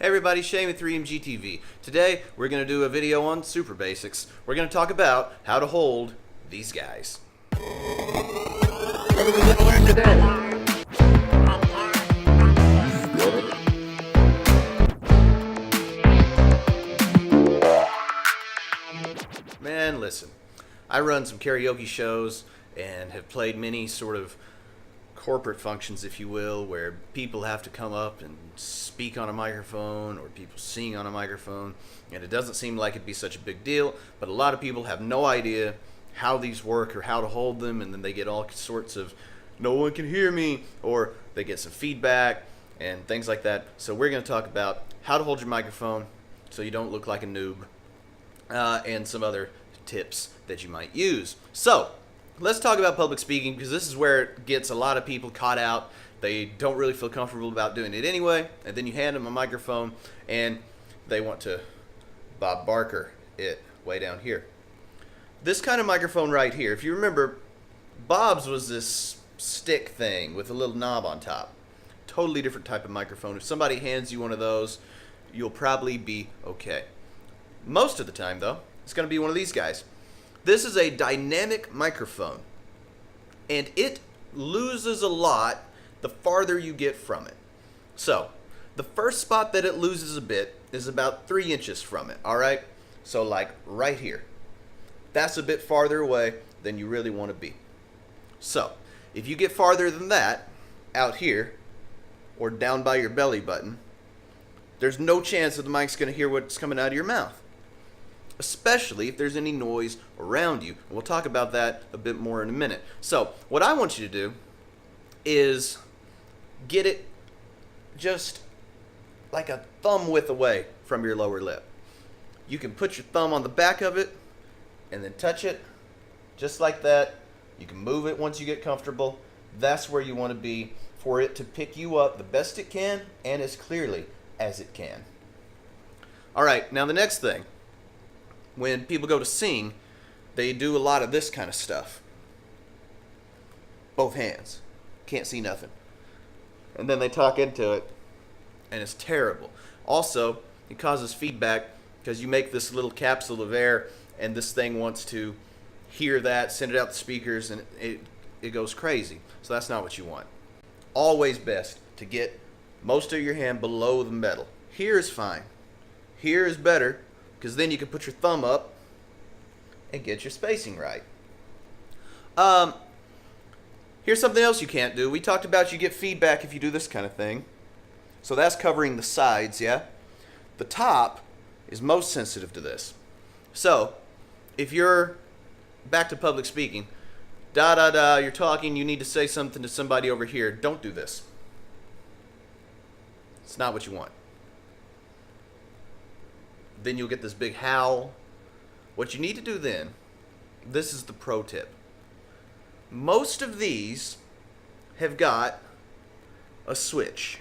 Hey everybody, Shane with 3MGTV. Today we're going to do a video on super basics. We're going to talk about how to hold these guys. What are we going to learn today? Man, listen, I run some karaoke shows and have played many sort of corporate functions, if you will, where people have to come up and speak on a microphone or people sing on a microphone, and it doesn't seem like it'd be such a big deal, but a lot of people have no idea how these work or how to hold them, and then they get all sorts of no one can hear me, or they get some feedback and things like that. So we're going to talk about how to hold your microphone so you don't look like a noob, and some other tips that you might use. So let's talk about public speaking, because this is where it gets a lot of people caught out. They don't really feel comfortable about doing it anyway, and then you hand them a microphone and they want to Bob Barker it way down here. This kind of microphone right here, if you remember, Bob's was this stick thing with a little knob on top. Totally different type of microphone. If somebody hands you one of those, you'll probably be okay. Most of the time though, it's going to be one of these guys. This is a dynamic microphone, and it loses a lot the farther you get from it. So the first spot that it loses a bit is about 3 inches from it. Alright, so like right here. That's a bit farther away than you really want to be. So if you get farther than that, out here or down by your belly button, there's no chance that the mic's going to hear what's coming out of your mouth, especially if there's any noise around you. We'll talk about that a bit more in a minute. So what I want you to do is get it just like a thumb width away from your lower lip. You can put your thumb on the back of it and then touch it just like that. You can move it once you get comfortable. That's where you want to be for it to pick you up the best it can and as clearly as it can. Alright, now the next thing. When people go to sing, they do a lot of this kind of stuff. Both hands. Can't see nothing. And then they talk into it, and it's terrible. Also, it causes feedback because you make this little capsule of air, and this thing wants to hear that, send it out the speakers, and it goes crazy. So that's not what you want. Always best to get most of your hand below the metal. Here is fine. Here is better, because then you can put your thumb up and get your spacing right. Here's something else you can't do. We talked about you get feedback if you do this kind of thing. So that's covering the sides, yeah? The top is most sensitive to this. So if you're back to public speaking, you're talking, you need to say something to somebody over here, don't do this. It's not what you want. Then you'll get this big howl. What you need to do then, this is the pro tip. Most of these have got a switch.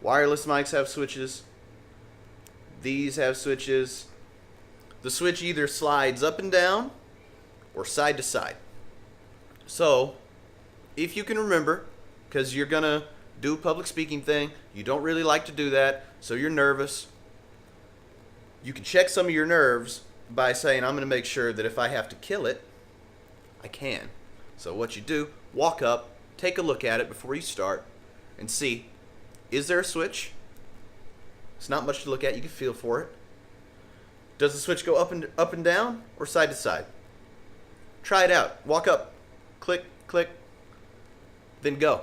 Wireless mics have switches. These have switches. The switch either slides up and down or side to side. So, if you can remember, because you're going to do a public speaking thing, you don't really like to do that, so you're nervous. You can check some of your nerves by saying, I'm going to make sure that if I have to kill it, I can. So what you do, walk up, take a look at it before you start, and see, is there a switch? It's not much to look at, you can feel for it. Does the switch go up and down or side to side? Try it out. Walk up, click, click, then go.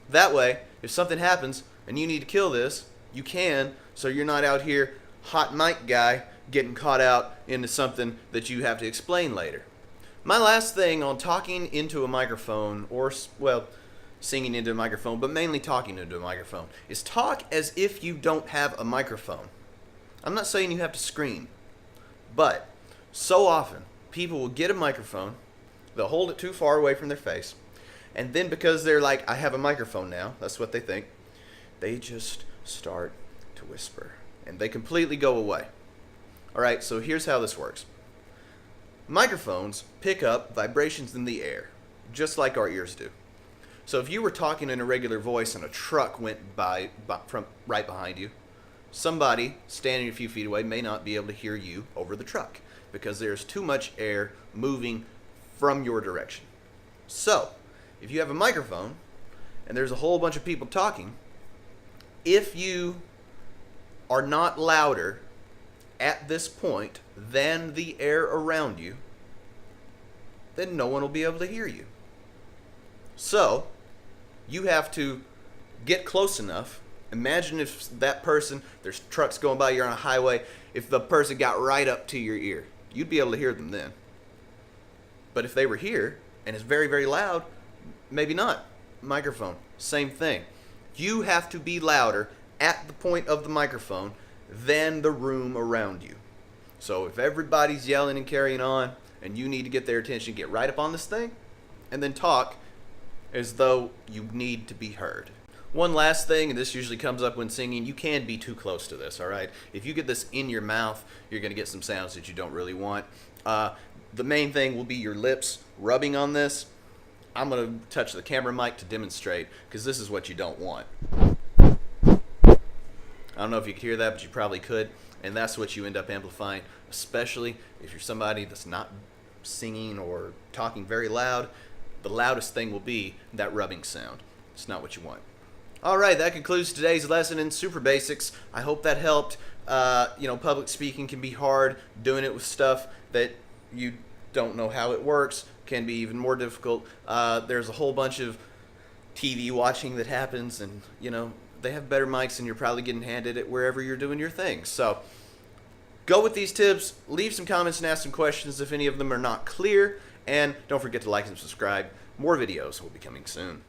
That way, if something happens and you need to kill this, you can, so you're not out here hot mic guy getting caught out into something that you have to explain later. My last thing on talking into a microphone, or, well, singing into a microphone, but mainly talking into a microphone, is talk as if you don't have a microphone. I'm not saying you have to scream, but so often people will get a microphone, they'll hold it too far away from their face, and then because they're like, I have a microphone now, that's what they think, they just start to whisper. And they completely go away. Alright, so here's how this works. Microphones pick up vibrations in the air, just like our ears do. So if you were talking in a regular voice and a truck went by from right behind you, somebody standing a few feet away may not be able to hear you over the truck because there's too much air moving from your direction. So if you have a microphone and there's a whole bunch of people talking, if you are not louder at this point than the air around you, then no one will be able to hear you. So you have to get close enough. Imagine if that person, there's trucks going by, you're on a highway, if the person got right up to your ear, you'd be able to hear them then. But if they were here and it's very, very loud, maybe not. Microphone, same thing. You have to be louder at the point of the microphone than the room around you. So if everybody's yelling and carrying on and you need to get their attention, get right up on this thing and then talk as though you need to be heard. One last thing, and this usually comes up when singing, you can be too close to this, all right? If you get this in your mouth, you're going to get some sounds that you don't really want. The main thing will be your lips rubbing on this. I'm going to touch the camera mic to demonstrate, because this is what you don't want. I don't know if you could hear that, but you probably could, and that's what you end up amplifying, especially if you're somebody that's not singing or talking very loud. The loudest thing will be that rubbing sound. It's not what you want. All right, that concludes today's lesson in Super Basics. I hope that helped. Public speaking can be hard. Doing it with stuff that you don't know how it works can be even more difficult. There's a whole bunch of TV watching that happens, and, they have better mics, and you're probably getting handed it wherever you're doing your thing. So go with these tips. Leave some comments and ask some questions if any of them are not clear. And don't forget to like and subscribe. More videos will be coming soon.